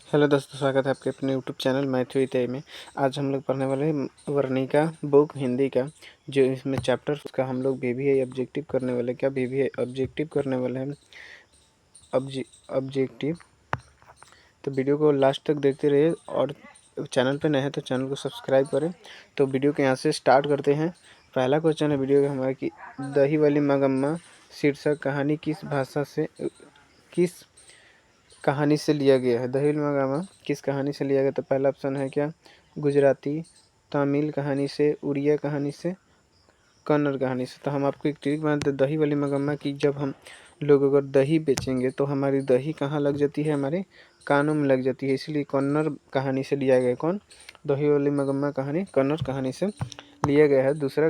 Hello दोस्तों, स्वागत है आपके अपने यूट्यूब चैनल मैथ्यू इतई में। आज हम लोग पढ़ने वाले हैं वर्णिका बुक हिंदी का, जो इसमें चैप्टर का हम लोग वीवीआई ऑब्जेक्टिव करने वाले। क्या वीवीआई ऑब्जेक्टिव करने वाले हैं? ऑब्जेक्टिव। तो वीडियो को लास्ट तक देखते रहिए, और चैनल पे नए हैं तो चैनल को सब्सक्राइब करें। तो वीडियो के यहाँ से स्टार्ट करते हैं। पहला क्वेश्चन है वीडियो का हमारा कि दही वाली मगम्मा शीर्षक कहानी किस कहानी से लिया गया है? दही मगामा किस कहानी से लिया गया? तो पहला ऑप्शन है क्या? गुजराती, तमिल कहानी से, उड़िया कहानी से, कन्नड़ कहानी से। तो हम आपको एक ट्रिक बताते हैं दही वाली मगम्मा की। जब हम लोग अगर दही बेचेंगे तो हमारी दही कहाँ लग जाती है? हमारे कानों में लग जाती है। इसलिए कन्नड़ कहानी से लिया गया। कौन? दही वाली मगम्मा कहानी कन्नड़ कहानी से लिया गया है। दूसरा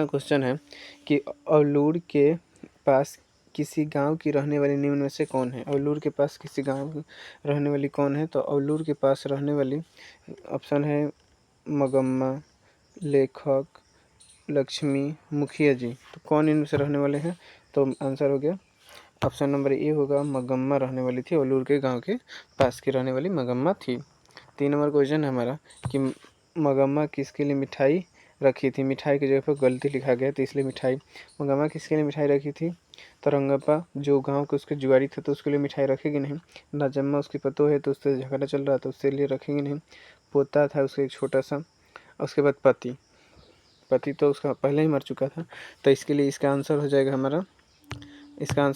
क्वेश्चन है कि अवलूर के पास किसी गांव की रहने वाली निम्न में से कौन है? अवलूर के पास किसी गांव की रहने वाली कौन है? तो अवलूर के पास रहने वाली ऑप्शन है मगम्मा, लेखक, लक्ष्मी, मुखिया जी। तो कौन इनमें से रहने वाले हैं? तो आंसर हो गया ऑप्शन नंबर ए होगा, मगम्मा रहने वाली थी। अवलूर के गांव के पास की रहने वाली मगम्मा थी। 3 नंबर क्वेश्चन है हमारा कि मगम्मा किसके लिए मिठाई रखी थी? मिठाई की जगह पर गलती लिखा गया, तो इसलिए मगम्मा किसके लिए मिठाई रखी थी? तो रंगप्पा जो गांव के उसके जुआरी थे तो उसके लिए मिठाई रखेगी नहीं। नाजम्मा उसकी पतो है तो उससे झगड़ा चल रहा था, उसके लिए रखेगी नहीं। पोता था उसका एक छोटा सा। उसके बाद पति तो उसका पहले ही मर चुका था, तो इसके लिए इसका आंसर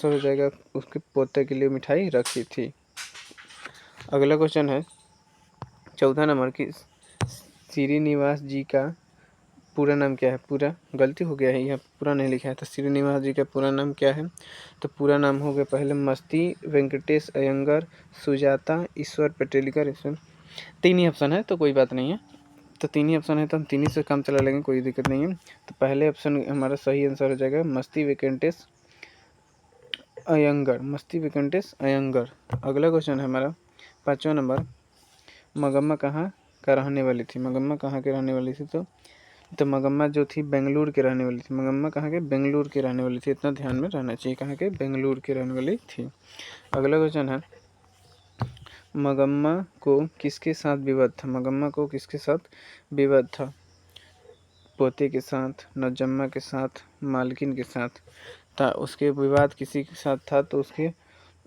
हो जाएगा उसके पोते के लिए मिठाई रखी थी। अगला क्वेश्चन है 14 नंबर की, श्रीनिवास जी का पूरा नाम क्या है? पूरा गलती हो गया है, यहाँ पूरा नहीं लिखा है। तो श्रीनिवास जी का पूरा नाम क्या है? तो पूरा नाम हो गया पहले मस्ती वेंकटेश अयंगर सुजाता ईश्वर पटेलकर। इसमें 3 ही ऑप्शन है तो कोई बात नहीं है। तो 3 ही ऑप्शन है तो हम 3 ही से काम चला लेंगे, कोई दिक्कत नहीं है। तो पहले ऑप्शन हमारा सही आंसर हो जाएगा मस्ती वेंकटेश अयंगर। अगला क्वेश्चन है हमारा 5वां नंबर, मगम्मा कहाँ का रहने वाली थी? मगम्मा कहाँ के रहने वाली थी? तो मगम्मा जो थी बेंगलुरु के रहने वाली थी। मगम्मा कहाँ के? बेंगलुरु के रहने वाली थी। इतना ध्यान में रहना चाहिए, कहाँ के? बेंगलुरु के रहने वाली थी। अगला क्वेश्चन है मगम्मा को किसके साथ विवाद था? मगम्मा को किसके साथ विवाद था? पोते के साथ, नजम्मा के साथ, मालकिन के साथ था। उसके विवाद किसी के साथ था? तो उसके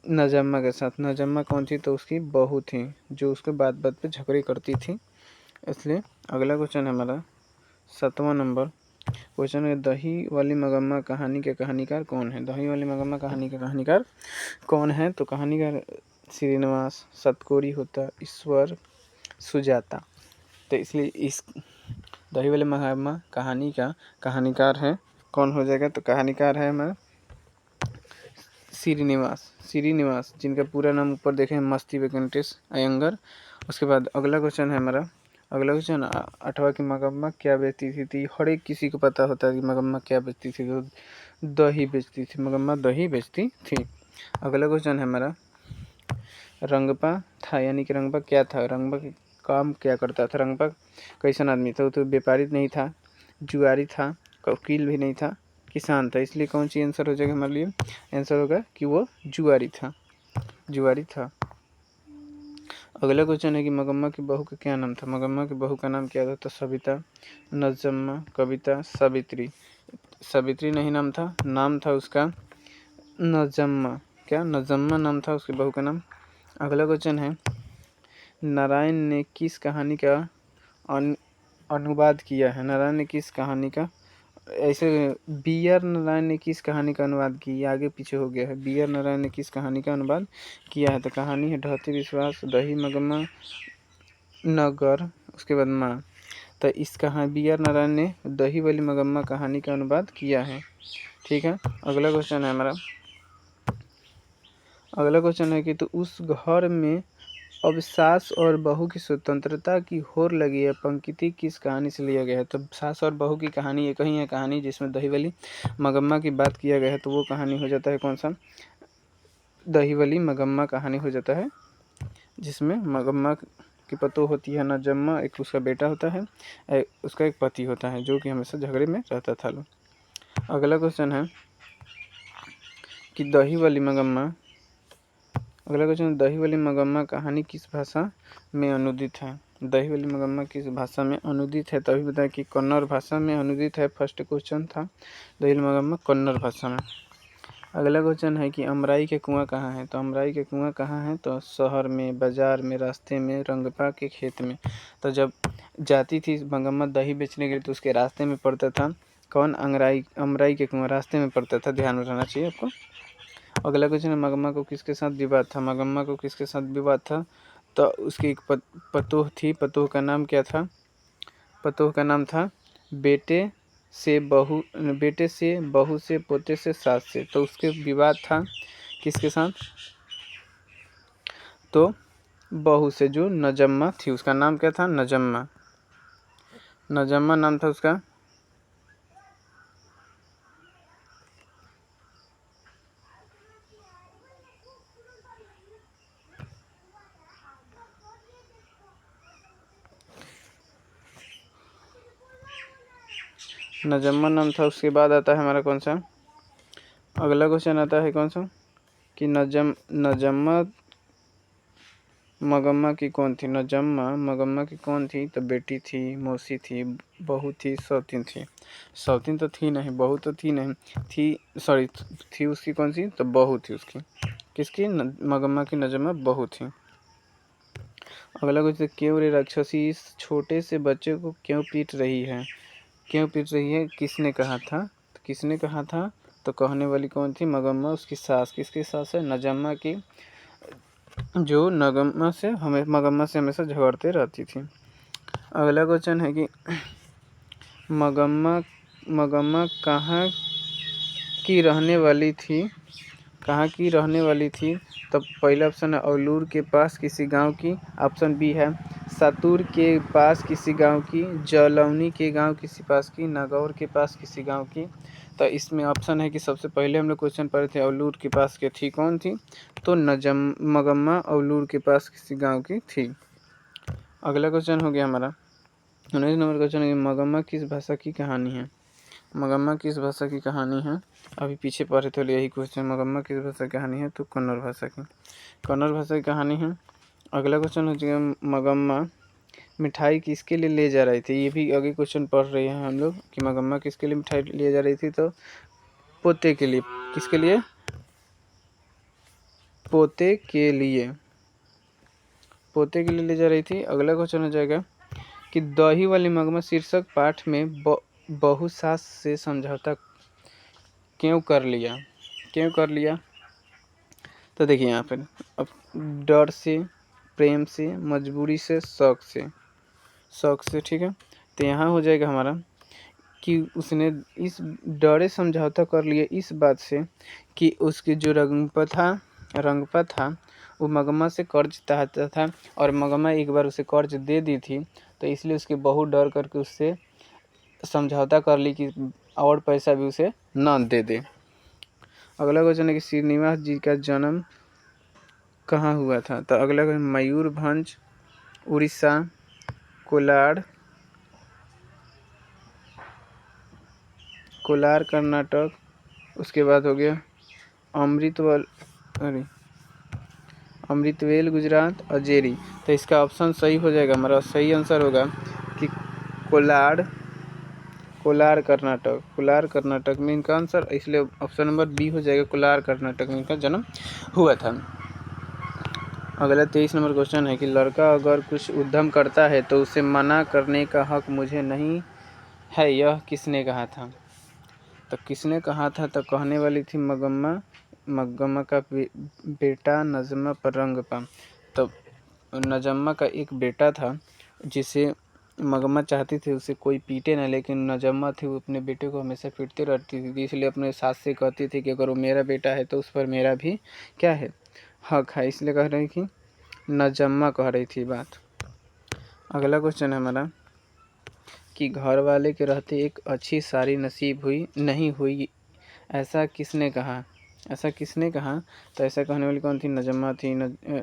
नजम्मा के साथ। नजम्मा कौन थी? तो उसकी बहू थी, जो उसके बात बात पे झगड़े करती थी, इसलिए। अगला क्वेश्चन है हमारा 7वां नंबर, क्वेश्चन है दही वाली मगम्मा कहानी के कहानीकार कौन है? दही वाली मगम्मा कहानी के कहानीकार कौन है? तो कहानीकार श्रीनिवास, सतकोरी होता, ईश्वर, सुजाता। तो इसलिए इस दही वाली मगम्मा कहानी का कहानीकार है कौन हो जाएगा? तो कहानीकार है हमारा श्रीनिवास, जिनका पूरा नाम ऊपर देखें मस्ती वेंकटेश अयंगर। उसके बाद अगला क्वेश्चन है हमारा, अगला क्वेश्चन 8वां की मगम्मा क्या बेचती थी? हर एक किसी को पता होता है कि मगम्मा क्या बेचती थी। तो दही बेचती थी, मगम्मा दही बेचती थी। अगला क्वेश्चन है हमारा, रंगपा था, यानी कि रंगपा क्या था? रंगपा काम क्या करता था? रंगपा कैसन आदमी था? तो व्यापारी नहीं था, जुआरी था, वकील भी नहीं था, किसान था। इसलिए कौन सी आंसर हो जाएगा हमारे लिए? आंसर होगा कि वो जुआरी था। अगला क्वेश्चन है कि मगम्मा की बहू का क्या नाम था? मगम्मा की बहू का नाम क्या था? तो सविता, नजम्मा, कविता, सावित्री नहीं नाम था उसका नजम्मा। क्या? नजम्मा नाम था उसकी बहू का नाम। अगला क्वेश्चन है नारायण ने किस कहानी का अनुवाद किया है? नारायण ने किस कहानी का, ऐसे बी आर नारायण ने किस कहानी का अनुवाद किया? आगे पीछे हो गया है। बी आर नारायण ने किस कहानी का अनुवाद किया है? तो कहानी है ढहती विश्वास, दही मगम्मा, नगर, उसके बाद माँ। तो इस कहानी बी आर नारायण ने दही वाली मगम्मा कहानी का अनुवाद किया है। ठीक है। अगला क्वेश्चन है हमारा, अगला क्वेश्चन है कि तो उस घर में अब सास और बहू की स्वतंत्रता की होड़ लगी है, पंक्ति किस कहानी से लिया गया है? तो सास और बहू की कहानी एक ही है कहानी जिसमें दही वाली मगम्मा की बात किया गया है, तो वो कहानी हो जाता है कौन सा? दही वाली मगम्मा कहानी हो जाता है, जिसमें मगम्मा की पतो होती है नजम्मा, एक उसका बेटा होता है, उसका एक पति होता है जो कि हमेशा झगड़े में रहता था। लो अगला क्वेश्चन है कि दही वाली मगम्मा अगला क्वेश्चन, दही वाली मगम्मा कहानी किस भाषा में अनुदित है? दही वाली मगम्मा किस भाषा में अनुदित है? तभी बताया कि कन्नड़ भाषा में अनुदित है। फर्स्ट क्वेश्चन था दही वाली मगम्मा कन्नड़ भाषा में। अगला क्वेश्चन है कि अमराई के कुआं कहाँ है? तो अमराई के कुआं कहाँ है? तो शहर में, बाजार में, रास्ते में, रंगपा के खेत में। तो जब जाती थी मगम्मा दही बेचने के लिए तो उसके रास्ते में पड़ता था कौन? अमराई के कुआं रास्ते में पड़ता था, ध्यान में रहना चाहिए आपको। अगला क्वेश्चन है, मगम्मा को किसके साथ विवाद था? मगम्मा को किसके साथ विवाद था? तो उसकी एक पतोह थी। पतोह का नाम क्या था? पतोह का नाम था बेटे से, बहू से, पोते से, सास से। तो उसके विवाद था किसके साथ? तो बहू से, जो नजम्मा थी। उसका नाम क्या था? नजम्मा। नजम्मा नाम था उसका। नजम्मा नाम था। उसके बाद आता है हमारा कौन सा? अगला क्वेश्चन आता है कौन सा कि नजम्मा मगम्मा की कौन थी? नजम्मा मगम्मा की कौन थी? तो बेटी थी, मौसी थी, बहू थी, सौतीन थी। सौतीन तो थी नहीं, बहू तो थी नहीं, थी उसकी कौन सी? तो बहू थी उसकी। किसकी? मगम्मा की नजम्मा बहू थी। अगला क्वेश्चन, क्यों रे राक्षसी इस छोटे से बच्चे को क्यों पीट रही है? क्यों पीट रही है? किसने कहा था? तो किसने कहा था? तो कहने वाली कौन थी? मगम्मा, उसकी सास। किसकी सास है? नजम्मा की, जो मगम्मा से हमेशा झगड़ते रहती थी। अगला क्वेश्चन है कि मगम्मा मगम्मा कहाँ की रहने वाली थी? कहाँ की रहने वाली थी? तो पहला ऑप्शन है औलूर के पास किसी गांव की। ऑप्शन बी है सातूर के पास किसी गांव की, जलौनी के गांव किसी पास की, नागौर के पास किसी गांव की। तो इसमें ऑप्शन है कि सबसे पहले हम लोग क्वेश्चन पढ़े थे औलूर के पास के थी कौन थी? तो मगम्मा औलूर के पास किसी गांव की थी। अगला क्वेश्चन हो गया हमारा 19 नंबर क्वेश्चन है, मगम्मा किस भाषा की कहानी है? मगम्मा किस भाषा की कहानी है? अभी पीछे पढ़े थे यही क्वेश्चन, मगम्मा किस भाषा की कहानी है? तो कन्नड़ भाषा की। कन्नड़ भाषा की कहानी है। अगला क्वेश्चन हो जाएगा, मगम्मा मिठाई किसके लिए ले जा रही थी? ये भी आगे क्वेश्चन पढ़ रहे हैं हम लोग कि मगम्मा किसके लिए मिठाई ले जा रही थी? तो पोते के लिए। किसके लिए? पोते के लिए। पोते के लिए ले जा रही थी। अगला क्वेश्चन हो जाएगा कि दही वाली मगम्मा शीर्षक पाठ में बहू सास से समझौता क्यों कर लिया? क्यों कर लिया? तो देखिए यहाँ पर अब डर से, प्रेम से, मजबूरी से, शौक से, ठीक है। तो यहाँ हो जाएगा हमारा कि उसने इस डरे समझौता कर लिया इस बात से कि उसकी जो रंगपा था वो मगम्मा से कर्ज चाहता था और मगम्मा एक बार उसे कर्ज दे दी थी। तो इसलिए उसकी बहू डर करके उससे समझौता कर ली कि और पैसा भी उसे न दे दे। अगला क्वेश्चन है कि श्रीनिवास जी का जन्म कहाँ हुआ था? तो अगला क्वेश्चन, मयूरभंज, उड़ीसा, कोलार कर्नाटक, उसके बाद हो गया अमृतवेल गुजरात, अजेरी। तो इसका ऑप्शन सही हो जाएगा, हमारा सही आंसर होगा कि कोलार कर्नाटक में इनका आंसर, इसलिए ऑप्शन नंबर बी हो जाएगा, कोलार कर्नाटक में इनका जन्म हुआ था। अगला 23 नंबर क्वेश्चन है कि लड़का अगर कुछ उद्यम करता है तो उसे मना करने का हक मुझे नहीं है, यह किसने कहा था? तो किसने कहा था? तो कहने वाली थी मगम्मा का बेटा नजम्मा पररंगपा। तो नजम्मा का एक बेटा था जिसे मगम्मा चाहती थी उसे कोई पीटे ना, लेकिन नजम्मा थी वो अपने बेटे को हमेशा पीटती रहती थी, इसलिए अपने सास से कहती थी कि अगर वो मेरा बेटा है तो उस पर मेरा भी क्या है? हक है। इसलिए कह रही थी, नजम्मा कह रही थी बात। अगला क्वेश्चन है हमारा कि घर वाले के रहते एक अच्छी सारी नसीब नहीं हुई, ऐसा किसने कहा? तो ऐसा कहने वाली कौन थी? नजम्मा थी।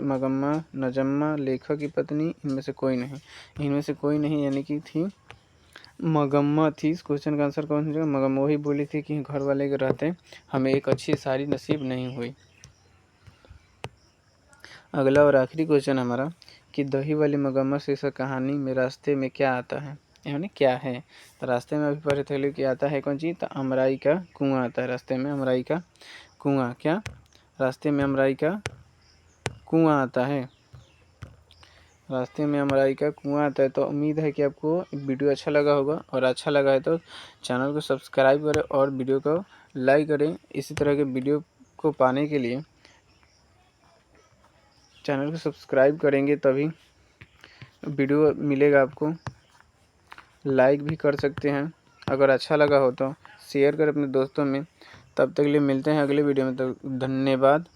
मगम्मा, नजम्मा, लेखक की पत्नी, इनमें से कोई नहीं यानी कि थी मगम्मा थी। इस क्वेश्चन का आंसर कौन सा? मगम्मा। वही बोली थी कि घर वाले के रहते हमें एक अच्छी सारी नसीब नहीं हुई। अगला और आखिरी क्वेश्चन हमारा कि दही वाली मगरमच्छ इस कहानी में रास्ते में क्या आता है, यानी क्या है। तो रास्ते में अभी पढ़े थे कि आता है कौन चीज़, तो अमराई का कुआं आता है रास्ते में, अमराई का कुआं, क्या रास्ते में अमराई का कुआं आता है, रास्ते में अमराई का कुआं आता है। तो उम्मीद है कि आपको वीडियो अच्छा लगा होगा, और अच्छा लगा है तो चैनल को सब्सक्राइब करें और वीडियो को लाइक करें। इसी तरह के वीडियो को पाने के लिए चैनल को सब्सक्राइब करेंगे तभी वीडियो मिलेगा आपको। लाइक भी कर सकते हैं, अगर अच्छा लगा हो तो शेयर करें अपने दोस्तों में। तब तक के लिए मिलते हैं अगले वीडियो में, तो धन्यवाद।